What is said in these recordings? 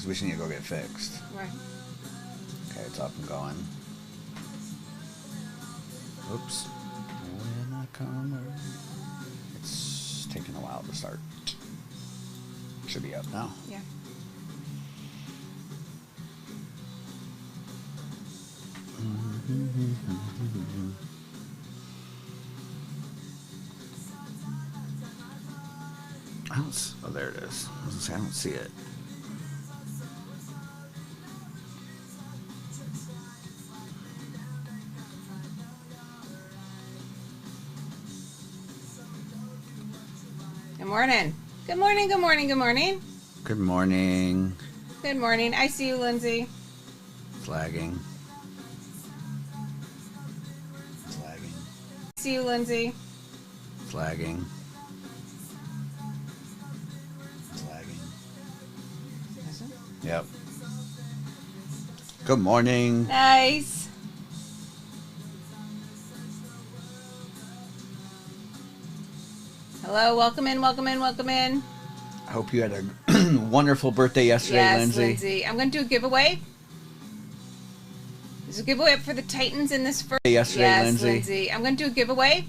because we just need to go get fixed. Right. Okay, it's up and going. Oops. When I come, it's taking a while to start. Should be up now. Yeah. Oh, there it is. I was gonna say, I don't see it. Good morning. Good morning, good morning, good morning. Good morning. Good morning. I see you, Lindsay. It's lagging. It's lagging. I see you, Lindsay. It's lagging. It's lagging. Is it? Yep. Good morning. Nice. Hello, welcome in, welcome in, welcome in. I hope you had a wonderful birthday yesterday, Yes, Lindsay. Lindsay. I'm going to do a giveaway. There's a giveaway up for the Titans in this first... Yesterday, yes, Lindsay. I'm going to do a giveaway.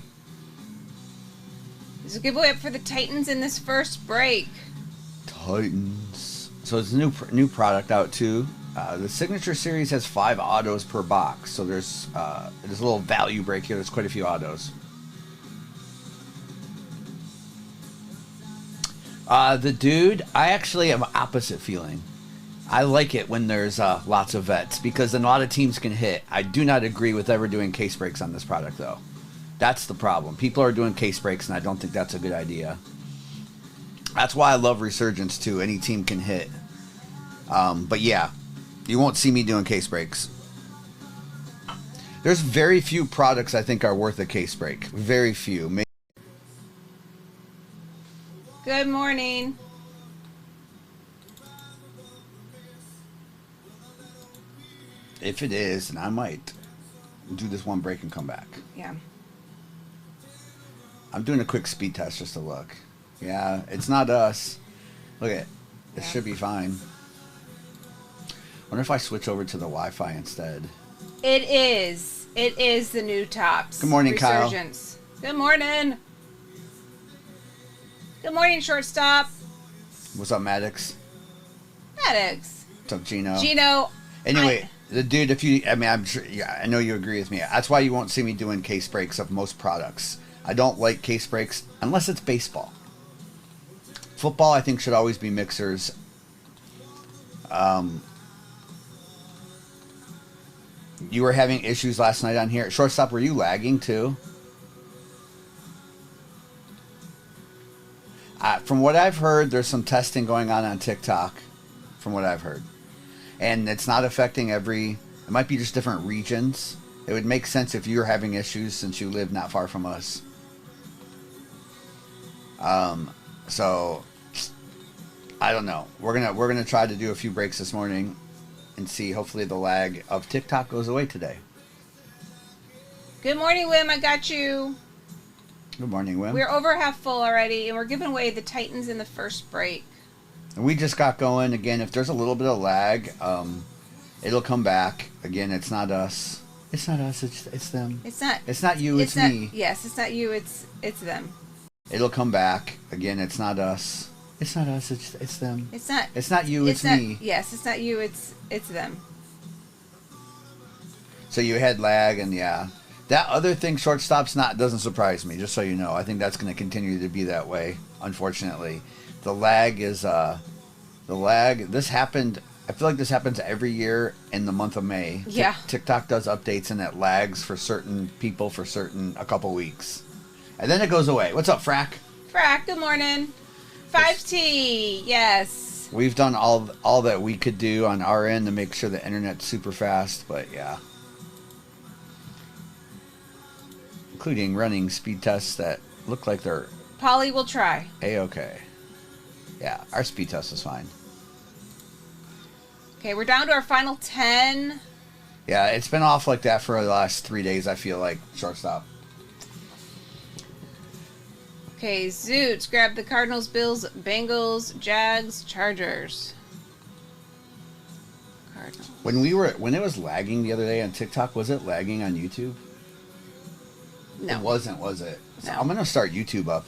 There's a giveaway up for the Titans in this first break. Titans. So it's a new product out too. The Signature Series has 5 autos per box. So there's a little value break here. There's quite a few autos. The dude, I actually have an opposite feeling. I like it when there's lots of vets because then a lot of teams can hit. I do not agree with ever doing case breaks on this product though. That's the problem. People are doing case breaks and I don't think that's a good idea. That's why I love Resurgence too. Any team can hit. But yeah, you won't see me doing case breaks. There's very few products I think are worth a case break. Very few. Maybe. Good morning. If it is, and I might do this one break and come back. Yeah. I'm doing a quick speed test just to look. Yeah, it's not us. Look at it. It should be fine. Wonder if I switch over to the Wi-Fi instead. It is. It is the new tops. Good morning, Kyle. Resurgence. Good morning. Good morning, shortstop. What's up, Maddox? Maddox. What's up, Gino? Gino. Anyway, the dude, I'm sure, yeah, I know you agree with me. That's why you won't see me doing case breaks of most products. I don't like case breaks unless it's baseball. Football, I think, should always be mixers. You were having issues last night on here. Shortstop, were you lagging too? From what I've heard, there's some testing going on TikTok, from what I've heard. And it's not affecting it might be just different regions. It would make sense if you're having issues since you live not far from us. So, I don't know. We're gonna try to do a few breaks this morning and see, hopefully the lag of TikTok goes away today. Good morning, Wim. I got you. Good morning, Wim. We're over half full already, and we're giving away the Titans in the first break. And we just got going. Again, if there's a little bit of lag, it'll come back. Again, it's not us. It's not us. It's them. It's not. It's not you. It's me. Yes, it's not you. It's them. It'll come back. Again, it's not us. It's not us. It's them. It's not. It's not you. It's me. Yes, it's not you. It's them. So you had lag, and yeah, that other thing, shortstop's doesn't surprise me. Just so you know, I think that's going to continue to be that way. Unfortunately, the lag is This happened. I feel like this happens every year in the month of May. Yeah. TikTok does updates and it lags for certain people for a couple weeks, and then it goes away. What's up, Frack? Frack, good morning. 5T, yes. We've done all that we could do on our end to make sure the internet's super fast, but yeah. Including running speed tests that look like they're... Polly will try. A-okay. Yeah, our speed test is fine. Okay, we're down to our final 10. Yeah, it's been off like that for the last 3 days, I feel like, shortstop. Okay, Zoots, grab the Cardinals, Bills, Bengals, Jags, Chargers. Cardinal. When it was lagging the other day on TikTok, was it lagging on YouTube? No. It wasn't, was it? So No. I'm gonna start YouTube up,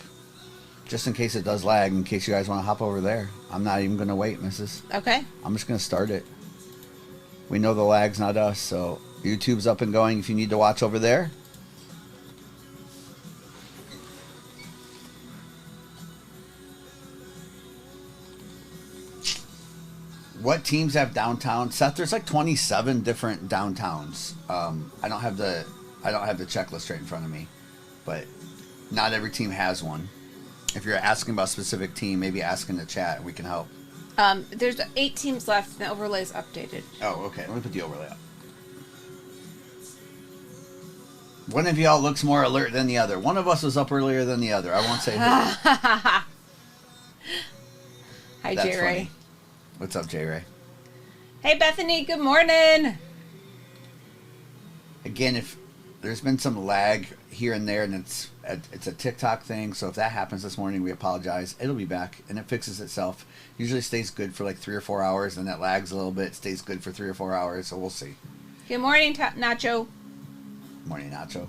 just in case it does lag. In case you guys want to hop over there, I'm not even gonna wait, Mrs. Okay. I'm just gonna start it. We know the lag's not us, so YouTube's up and going. If you need to watch over there. What teams have downtown? Seth, there's like 27 different downtowns. I don't have the checklist right in front of me, but not every team has one. If you're asking about a specific team, maybe ask in the chat and we can help. There's 8 teams left and the overlay is updated. Oh, okay. Let me put the overlay up. One of y'all looks more alert than the other. One of us was up earlier than the other. I won't say who. Hi, That's J. Ray. funny. What's up, J. Ray? Hey, Bethany. Good morning. Again, if there's been some lag here and there, and it's a TikTok thing, so if that happens this morning, we apologize. It'll be back, and it fixes itself. Usually stays good for like 3 or 4 hours, and that lags a little bit. Stays good for 3 or 4 hours, so we'll see. Good morning, Nacho. Morning, Nacho.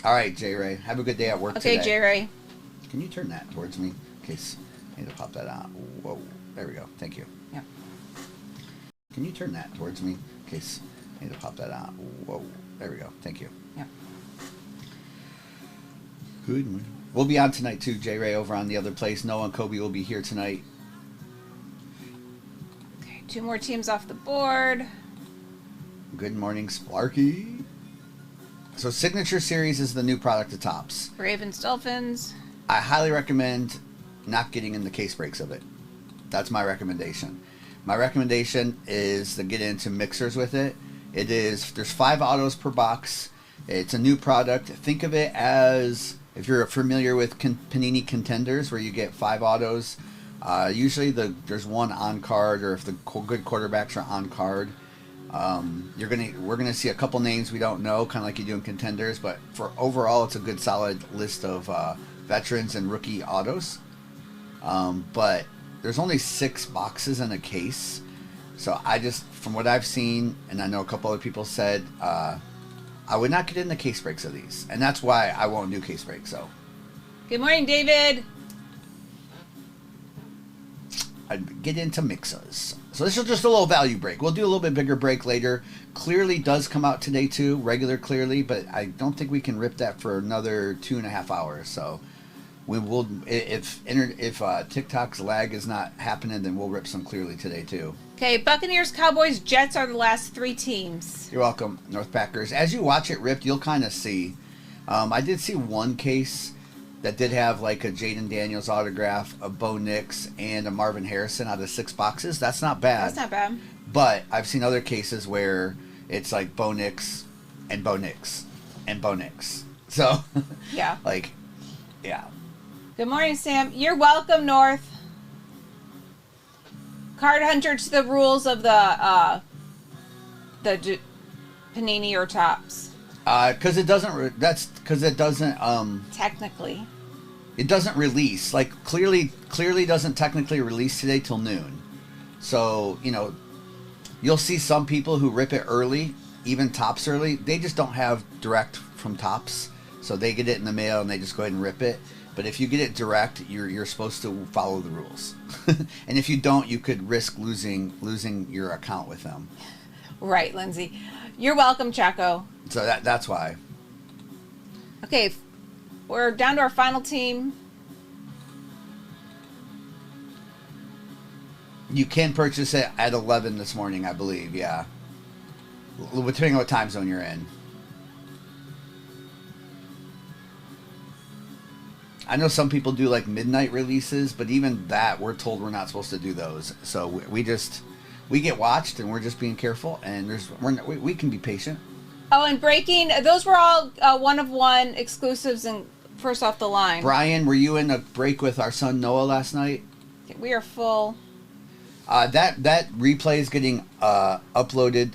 All right, J. Ray. Have a good day at work today. Okay, J. Ray. Can you turn that towards me? In case I need to pop that out. Whoa. There we go. Thank you. Yeah. Can you turn that towards me? In case I need to pop that out. Whoa. There we go. Thank you. Yeah. Good morning. We'll be on tonight too, J. Ray, over on the other place. Noah and Kobe will be here tonight. Okay, 2 more teams off the board. Good morning, Sparky. So Signature Series is the new product of Topps. Ravens, Dolphins. I highly recommend not getting in the case breaks of it. That's my recommendation. My recommendation is to get into mixers with it. There's 5 autos per box. It's a new product. Think of it as, if you're familiar with Panini Contenders, where you get 5 autos. Usually there's 1 on card, or if the good quarterbacks are on card. We're gonna see a couple names we don't know, kind of like you do in Contenders, but for overall, it's a good solid list of veterans and rookie autos. But there's only 6 boxes in a case, so from what I've seen, and I know a couple other people said, I would not get in the case breaks of these, and that's why I won't do case breaks. So, Good morning, David. I'd get into mixers. So this is just a little value break. We'll do a little bit bigger break later. Clearly does come out today too, regular Clearly, but I don't think we can rip that for another 2.5 hours. So we will, if TikTok's lag is not happening, then we'll rip some Clearly today too. Okay, Buccaneers, Cowboys, Jets are the last 3 teams. You're welcome, North Packers. As you watch it ripped, you'll kind of see. I did see one case that did have like a Jaden Daniels autograph, a Bo Nix, and a Marvin Harrison out of 6 boxes. That's not bad. That's not bad. But I've seen other cases where it's like Bo Nix and Bo Nix and Bo Nix. So, Yeah. like, yeah. Good morning, Sam. You're welcome, North. Card Hunter to the rules of the Panini or Topps. Because it doesn't. That's because it doesn't. Technically. It doesn't release. Like clearly doesn't technically release today till noon. So you'll see some people who rip it early, even Topps early. They just don't have direct from Topps, so they get it in the mail and they just go ahead and rip it. But if you get it direct, you're supposed to follow the rules. And if you don't, you could risk losing your account with them. Right, Lindsay. You're welcome, Chaco. So that's why. Okay, we're down to our final team. You can purchase it at 11 this morning, I believe. Yeah, depending on what time zone you're in. I know some people do like midnight releases, but even that, we're told we're not supposed to do those. So we get watched, and we're just being careful. And we can be patient. Oh, and breaking, those were all 1-of-1 exclusives and first off the line. Brian, were you in a break with our son Noah last night? We are full. That replay is getting uploaded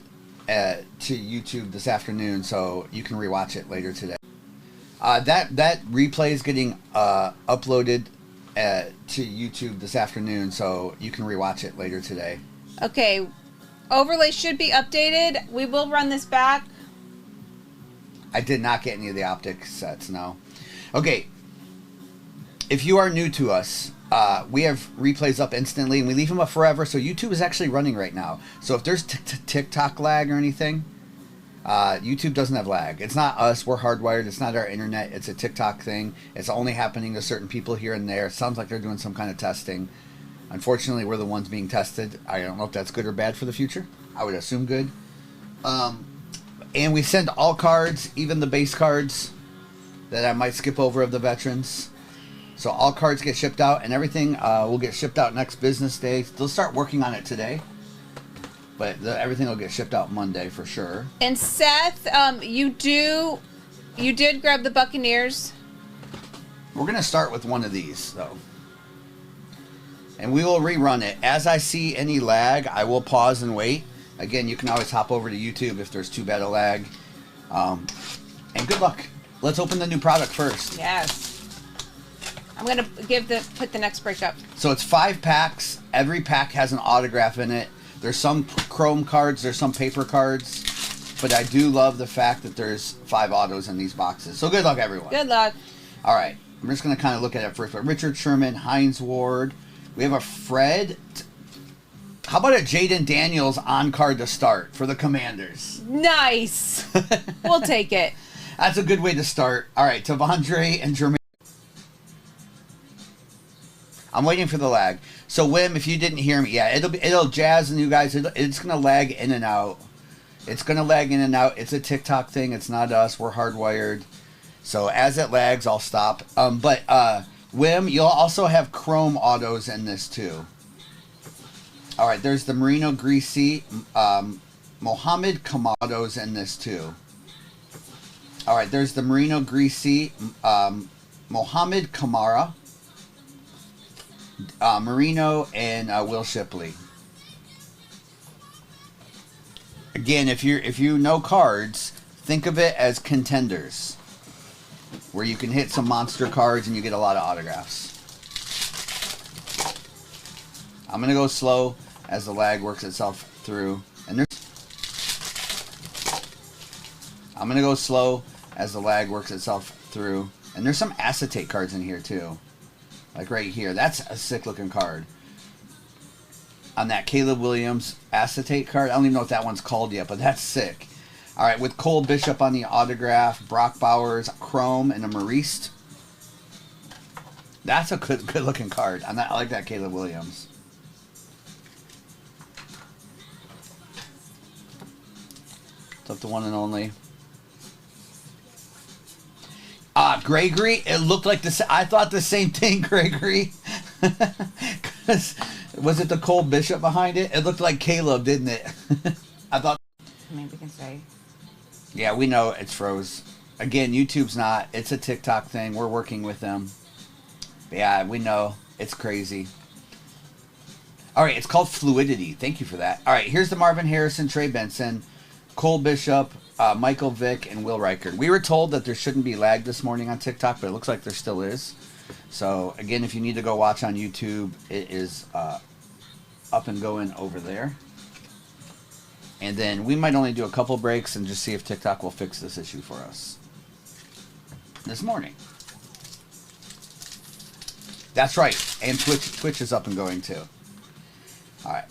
to YouTube this afternoon, so you can rewatch it later today. That replay is getting uploaded to YouTube this afternoon, so you can rewatch it later today. Okay, Overlay should be updated. We will run this back. I did not get any of the optic sets, no. Okay. If you are new to us, we have replays up instantly, and we leave them up forever, so YouTube is actually running right now. So if there's TikTok lag or anything, YouTube doesn't have lag. It's not us. We're hardwired. It's not our internet. It's a TikTok thing. It's only happening to certain people here and there. It sounds like they're doing some kind of testing. Unfortunately, we're the ones being tested. I don't know if that's good or bad for the future. I would assume good. And we send all cards, even the base cards that I might skip over of the veterans. So all cards get shipped out, and everything will get shipped out next business day. They'll start working on it today, but everything will get shipped out Monday for sure. And Seth, you did grab the Buccaneers. We're gonna start with one of these though, and we will rerun it. As I see any lag, I will pause and wait. Again, you can always hop over to YouTube if there's too bad a lag. And good luck. Let's open the new product first. Yes. I'm gonna put the next break up. So it's 5 packs. Every pack has an autograph in it. There's some chrome cards, there's some paper cards, but I do love the fact that there's 5 autos in these boxes. So good luck, everyone. Good luck. All right, I'm just gonna kind of look at it first. But Richard Sherman, Hines Ward. We have a Fred. How about a Jaden Daniels on card to start for the Commanders? Nice. We'll take it. That's a good way to start. All right, Tavondre and Jermaine. I'm waiting for the lag. So Wim, if you didn't hear me, yeah, it'll jazz and you guys. It's gonna lag in and out. It's gonna lag in and out. It's a TikTok thing. It's not us. We're hardwired. So as it lags, I'll stop. But Wim, you'll also have chrome autos in this too. All right, there's the Marino Greasy, Mohammed Kamados in this too. All right, there's the Marino Greasy, Mohammed Kamara, Marino, and Will Shipley. Again, if you know cards, think of it as contenders, where you can hit some monster cards and you get a lot of autographs. I'm gonna go slow as the lag works itself through, and I'm gonna go slow as the lag works itself through, and there's some acetate cards in here too. Like right here. That's a sick looking card. On that Caleb Williams acetate card. I don't even know what that one's called yet, but that's sick. Alright, with Cole Bishop on the autograph, Brock Bowers, Chrome, and a Mariste. That's a good looking card. I like that Caleb Williams. It's up to one and only. Gregory, it looked like this. I thought the same thing, Gregory. Was it the Cole Bishop behind it? It looked like Caleb, didn't it? I thought. Maybe we can say. Yeah, we know it's froze. Again, YouTube's not. It's a TikTok thing. We're working with them. But yeah, we know. It's crazy. All right, it's called Fluidity. Thank you for that. All right, here's the Marvin Harrison, Trey Benson, Cole Bishop, Michael Vick, and Will Reichard. We were told that there shouldn't be lag this morning on TikTok, but it looks like there still is. So, again, if you need to go watch on YouTube, it is up and going over there. And then we might only do a couple breaks and just see if TikTok will fix this issue for us this morning. That's right. And Twitch is up and going too. All right.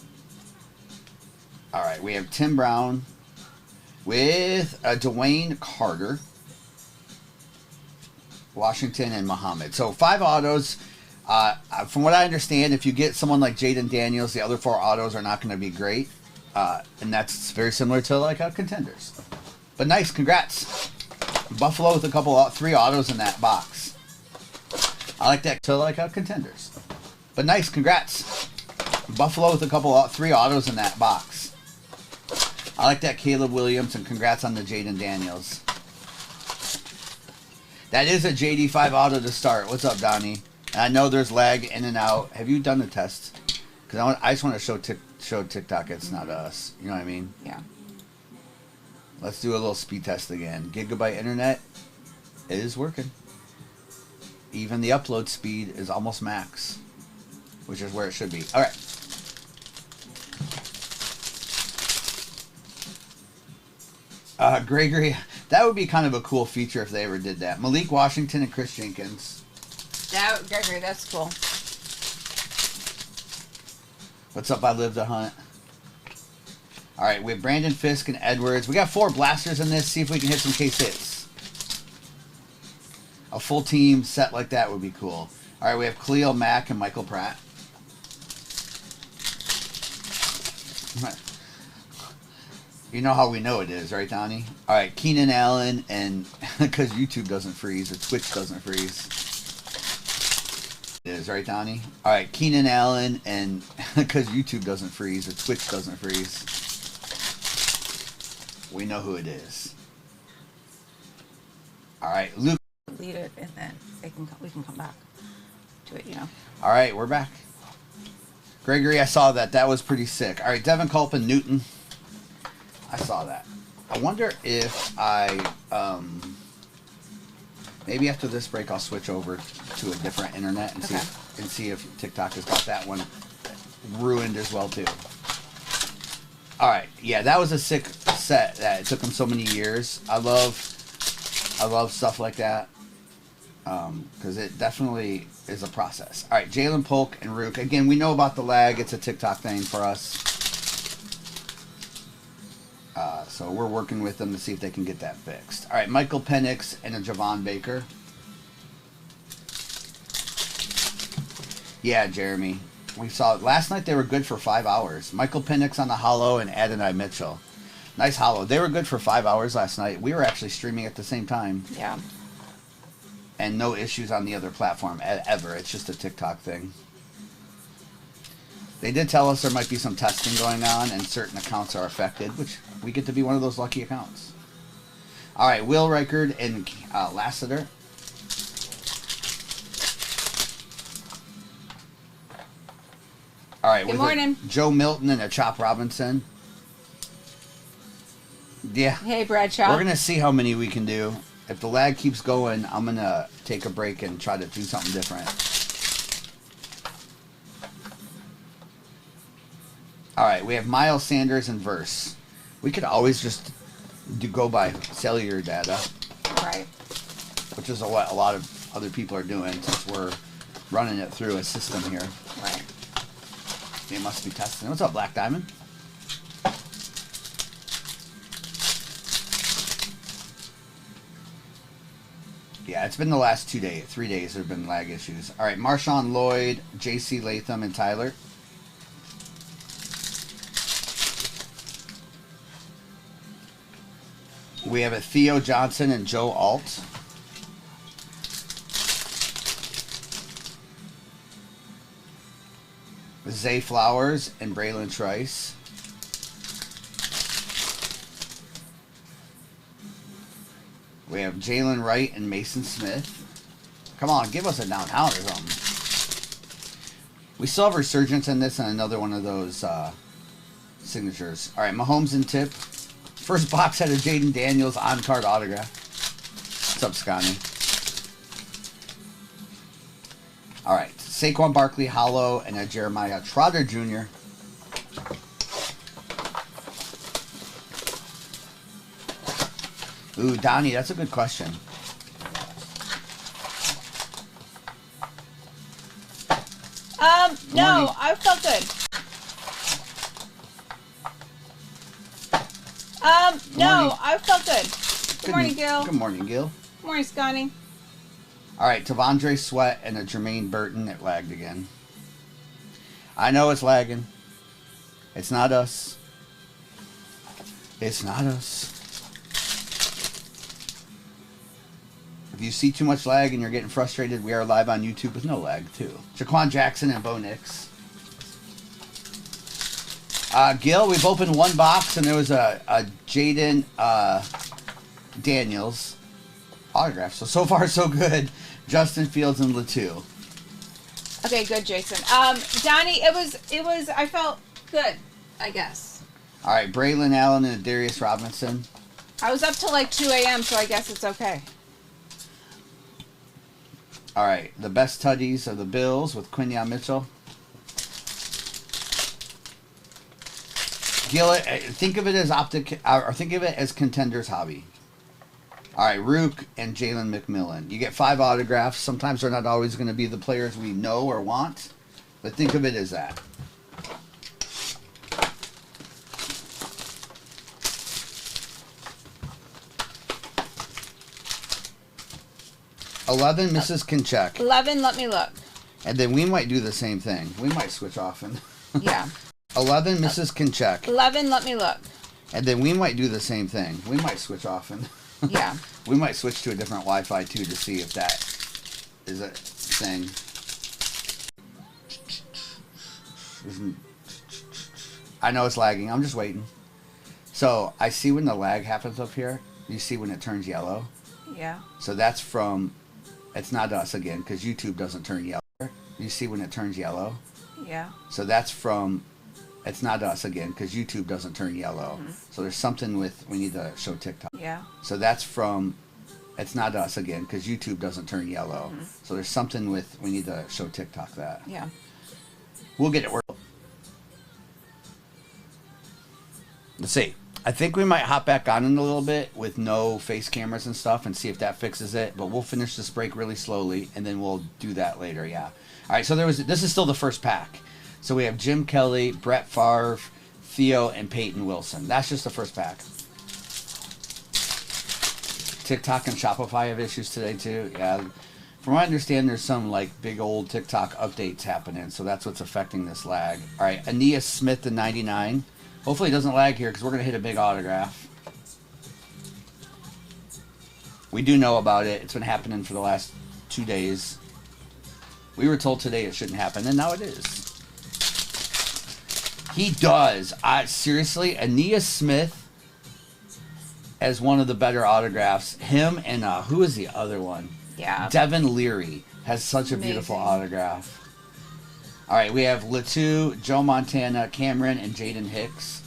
All right. We have Tim Brown with Dwayne Carter, Washington, and Muhammad. So 5 autos. From what I understand, if you get someone like Jaden Daniels, the other 4 autos are not going to be great. And that's very similar to like contenders. But nice, congrats. Buffalo with 3 autos in that box. I like that to like contenders. But nice, congrats. Buffalo with 3 autos in that box. I like that Caleb Williams, and congrats on the Jaden Daniels. That is a JD5 auto to start. What's up, Donnie? And I know there's lag in and out. Have you done the test? Because I just want to show TikTok it's not us. You know what I mean? Yeah. Let's do a little speed test again. Gigabyte internet. It is working. Even the upload speed is almost max, which is where it should be. All right. Gregory, that would be kind of a cool feature if they ever did that. Malik Washington and Chris Jenkins. Gregory, that's cool. What's up? I live to hunt. All right, we have Brandon Fisk and Edwards. We got 4 blasters in this. See if we can hit some case hits. A full team set like that would be cool. All right, we have Khalil Mack and Michael Pratt. You know how we know it is, right, Donnie? All right, Keenan Allen, and because YouTube doesn't freeze, or Twitch doesn't freeze. It is, right, Donnie? All right, Keenan Allen, and because YouTube doesn't freeze, or Twitch doesn't freeze. We know who it is. All right, Luke. Delete it, and then we can come back to it, you know. All right, we're back. Gregory, I saw that. That was pretty sick. All right, Devin Culp and Newton. I saw that. I wonder if maybe after this break I'll switch over to a different internet and see if TikTok has got that one ruined as well too. All right, yeah, that was a sick set. That it took them so many years. I love stuff like that because it definitely is a process. All right, Jalen Polk and Rook. Again, we know about the lag. It's a TikTok thing for us. So we're working with them to see if they can get that fixed. All right, Michael Penix and a Javon Baker. Yeah, Jeremy. We saw it last night. They were good for 5 hours. Michael Penix on the hollow and Adonai Mitchell. Nice hollow. They were good for 5 hours last night. We were actually streaming at the same time. Yeah. And no issues on the other platform ever. It's just a TikTok thing. They did tell us there might be some testing going on and certain accounts are affected, which we get to be one of those lucky accounts. All right, Will Reichard and Lassiter. All right, good morning. Joe Milton and a Chop Robinson. Yeah. Hey, Bradshaw. We're going to see how many we can do. If the lag keeps going, I'm going to take a break and try to do something different. All right, we have Miles Sanders and Verse. We could always just go by cellular data. Right. Which is what a lot of other people are doing since we're running it through a system here. Right. They must be testing. What's up, Black Diamond? Yeah, it's been the last 3 days there have been lag issues. All right, Marshawn Lloyd, J.C. Latham, and Tyler. We have a Theo Johnson and Joe Alt. Zay Flowers and Braylon Trice. We have Jalen Wright and Mason Smith. Come on, give us a downtown or something. We still have Resurgence in this and another one of those signatures. All right, Mahomes and Tip. First box set of Jaden Daniels on-card autograph. What's up, Scotty? All right, Saquon Barkley, Hollow, and a Jeremiah Trotter Jr. Ooh, Donnie, that's a good question. No, I felt good. No, I felt good. Good morning, Gil. Good morning, Gil. Good morning, Scotty. All right, Tavondre Sweat and a Jermaine Burton. It lagged again. I know it's lagging. It's not us. It's not us. If you see too much lag and you're getting frustrated, we are live on YouTube with no lag, too. Jaquan Jackson and Bo Nix. Gil, we've opened one box, and there was a Jaden Daniels autograph. So far, so good. Justin Fields and Latu. Okay, good, Jason. Donnie, it was. I felt good, I guess. All right, Braylon Allen and Darius Robinson. I was up till like 2 a.m., so I guess it's okay. All right, the best tutties of the Bills with Quinyon Mitchell. Gil, think of it as or think of it as Contender's Hobby. All right, Rook and Jalen McMillan. You get 5 autographs. Sometimes they're not always going to be the players we know or want, but think of it as that. $11, Mrs. Kincheck. 11, let me look. And then we might do the same thing. We might switch off and. Yeah. 11, Mrs. Kincheck. 11, let me look. And then we might do the same thing. We might switch off and. Yeah. We might switch to a different Wi-Fi too to see if that is a thing. I know it's lagging. I'm just waiting. So I see when the lag happens up here. You see when it turns yellow. Yeah. So that's from. It's not us again because YouTube doesn't turn yellow. You see when it turns yellow. Yeah. So that's from. It's not us again because YouTube doesn't turn yellow. Mm-hmm. So there's something with we need to show TikTok. Yeah. So that's from. It's not us again because YouTube doesn't turn yellow. Mm-hmm. So there's something with we need to show TikTok that. Yeah. We'll get it worked. Let's see. I think we might hop back on in a little bit with no face cameras and stuff and see if that fixes it. But we'll finish this break really slowly and then we'll do that later. Yeah. All right. So this is still the first pack. So we have Jim Kelly, Brett Favre, Theo, and Peyton Wilson. That's just the first pack. TikTok and Shopify have issues today too. Yeah. From what I understand, there's some like big old TikTok updates happening. So that's what's affecting this lag. All right. Aeneas Smith to 99. Hopefully it doesn't lag here because we're going to hit a big autograph. We do know about it. It's been happening for the last 2 days. We were told today it shouldn't happen, and now it is. He does. Seriously, Aeneas Smith as one of the better autographs. Him and who is the other one? Yeah. Devin Leary has such a beautiful autograph. All right, we have Latu, Joe Montana, Cameron, and Jaden Hicks.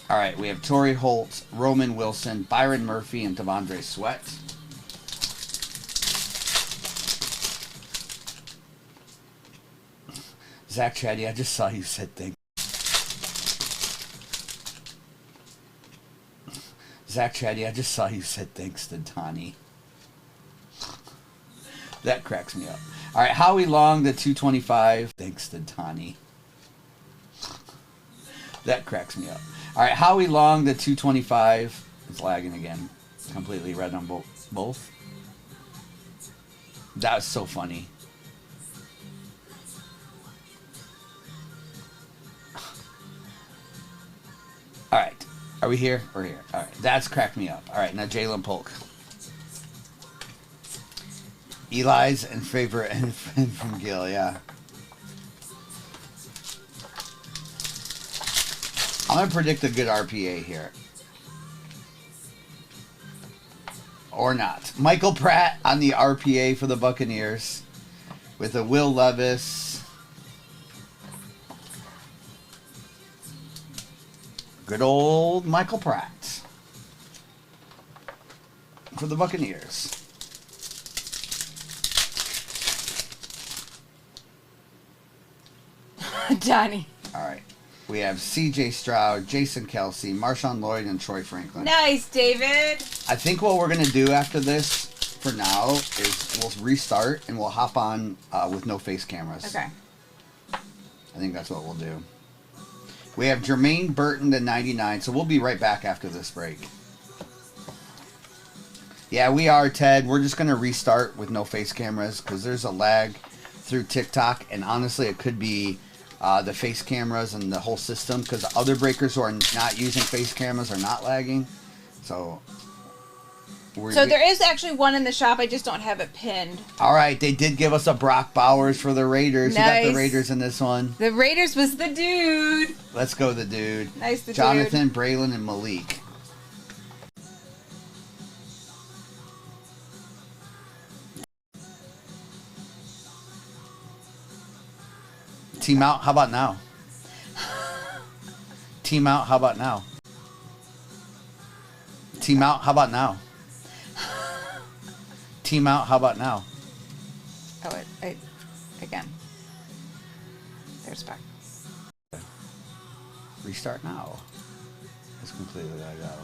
All right, we have Torrey Holt, Roman Wilson, Byron Murphy, and Devondre Sweat. Zach Chatty, I just saw you said thank. Zach Chatty, I just saw you said thanks to Donnie. That cracks me up. All right, Howie Long, the 225. Thanks to Donnie. That cracks me up. All right, Howie Long, the 225. It's lagging again. Completely red on both. That was so funny. All right. Are we here? We're here. All right. That's cracked me up. All right. Now Jalen Polk. Eli's and favorite and from Gil. Yeah. I'm going to predict a good RPA here. Or not. Michael Pratt on the RPA for the Buccaneers. With a Will Levis. Good old Michael Pratt for the Buccaneers. Donnie. All right. We have C.J. Stroud, Jason Kelsey, Marshawn Lloyd, and Troy Franklin. Nice, David. I think what we're going to do after this, for now, is we'll restart and we'll hop on with no face cameras. Okay. I think that's what we'll do. We have Jermaine Burton to 99, so we'll be right back after this break. Yeah, we are, Ted. We're just going to restart with no face cameras because there's a lag through TikTok, and honestly, it could be the face cameras and the whole system because the other breakers who are not using face cameras are not lagging. So there is actually one in the shop. I just don't have it pinned. All right, they did give us a Brock Bowers for the Raiders. Nice. You got the Raiders in this one. The Raiders was the dude. Let's go, the dude. Nice, the Jonathan, dude. Braylon, and Malik. Team out. How about now? Team out. How about now? Team out. How about now? Team out. How about now? Oh, it Again, there's back. Restart now. It's completely lagged out.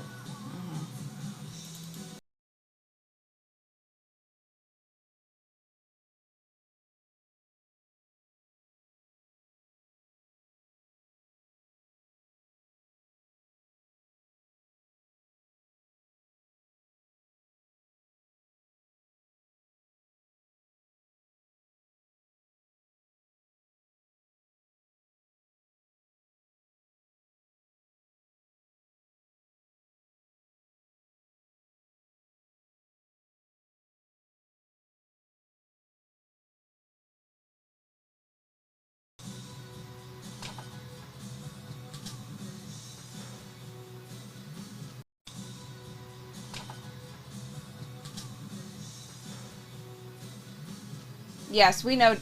Yes, we know.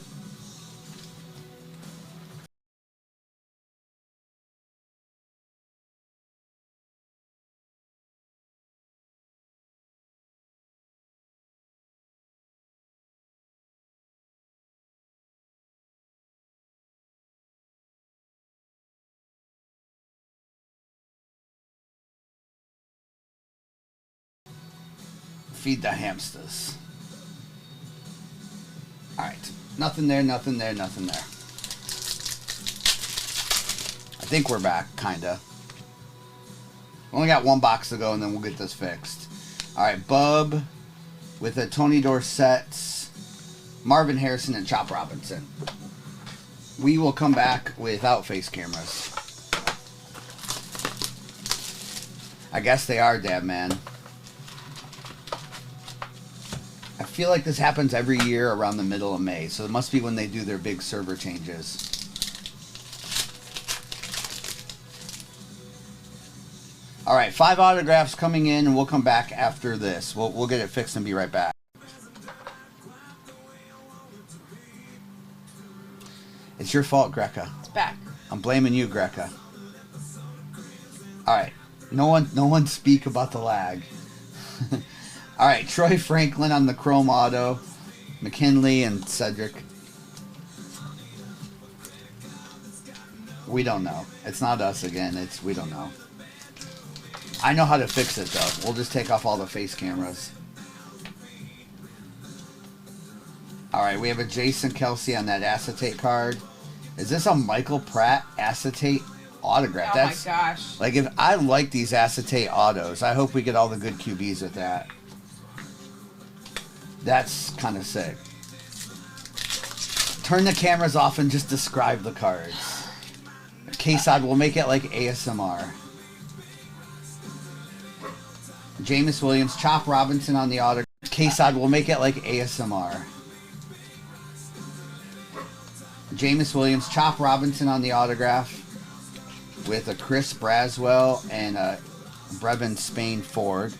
Feed the hamsters. Alright. Nothing there, nothing there, nothing there. I think we're back, kinda. Only got one box to go and then we'll get this fixed. Alright, Bub with a Tony Dorsett, Marvin Harrison, and Chop Robinson. We will come back without face cameras. I guess they are, Dad Man. I feel like this happens every year around the middle of May, so it must be when they do their big server changes. Alright, 5 autographs coming in, and we'll come back after this. We'll get it fixed and be right back. It's your fault, Greca. It's back. I'm blaming you, Greca. Alright. No one speak about the lag. Alright, Troy Franklin on the Chrome Auto. McKinley and Cedric. We don't know. It's not us again. We don't know. I know how to fix it, though. We'll just take off all the face cameras. Alright, we have a Jason Kelsey on that acetate card. Is this a Michael Pratt acetate autograph? Oh my gosh. Like, if I like these acetate autos, I hope we get all the good QBs with that. That's kind of sick. Turn the cameras off and just describe the cards. K-Sod, we'll make it like ASMR. Jameis Williams, Chop Robinson on the autograph. K-Sod, we'll make it like ASMR. Jameis Williams, Chop Robinson on the autograph with a Chris Braswell and a Brevin Spain Ford.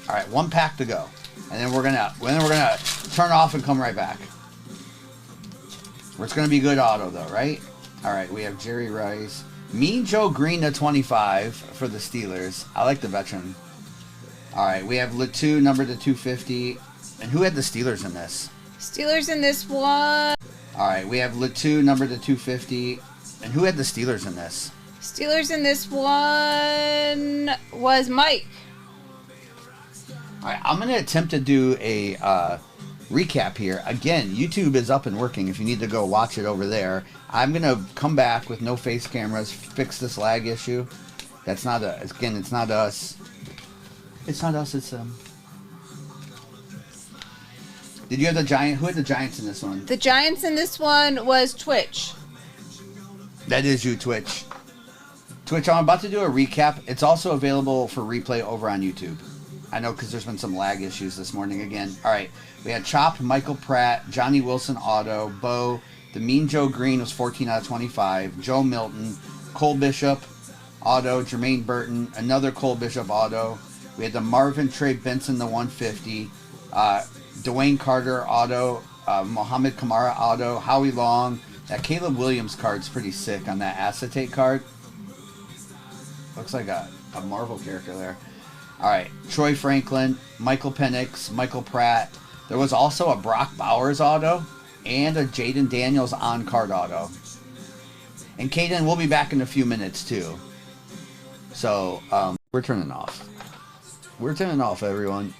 All right, one pack to go, and then we're gonna turn off and come right back. It's gonna be good auto though, right? All right, we have Jerry Rice, Mean Joe Green to 25 for the Steelers. I like the veteran. All right, we have Latu number to 250, and who had the Steelers in this? Steelers in this one. All right, we have Latu number to 250, and who had the Steelers in this? Steelers in this one was Mike. All right, I'm going to attempt to do a recap here. Again, YouTube is up and working if you need to go watch it over there. I'm going to come back with no face cameras, fix this lag issue. That's not again, it's not us. It's not us, it's them. Did you have the Giant? Who had the Giants in this one? The Giants in this one was Twitch. That is you, Twitch. Twitch, I'm about to do a recap. It's also available for replay over on YouTube. I know because there's been some lag issues this morning again. All right. We had Chopped, Michael Pratt, Johnny Wilson Auto, Bo, the Mean Joe Green was 14 out of 25, Joe Milton, Cole Bishop Auto, Jermaine Burton, another Cole Bishop Auto. We had the Marvin Trey Benson, the 150, Dwayne Carter Auto, Mohamed Kamara Auto, Howie Long. That Caleb Williams card's pretty sick on that acetate card. Looks like a Marvel character there. All right, Troy Franklin, Michael Penix, Michael Pratt. There was also a Brock Bowers auto. and a Jaden Daniels on card auto. And Caden will be back in a few minutes too. So we're turning off. We're turning off, everyone.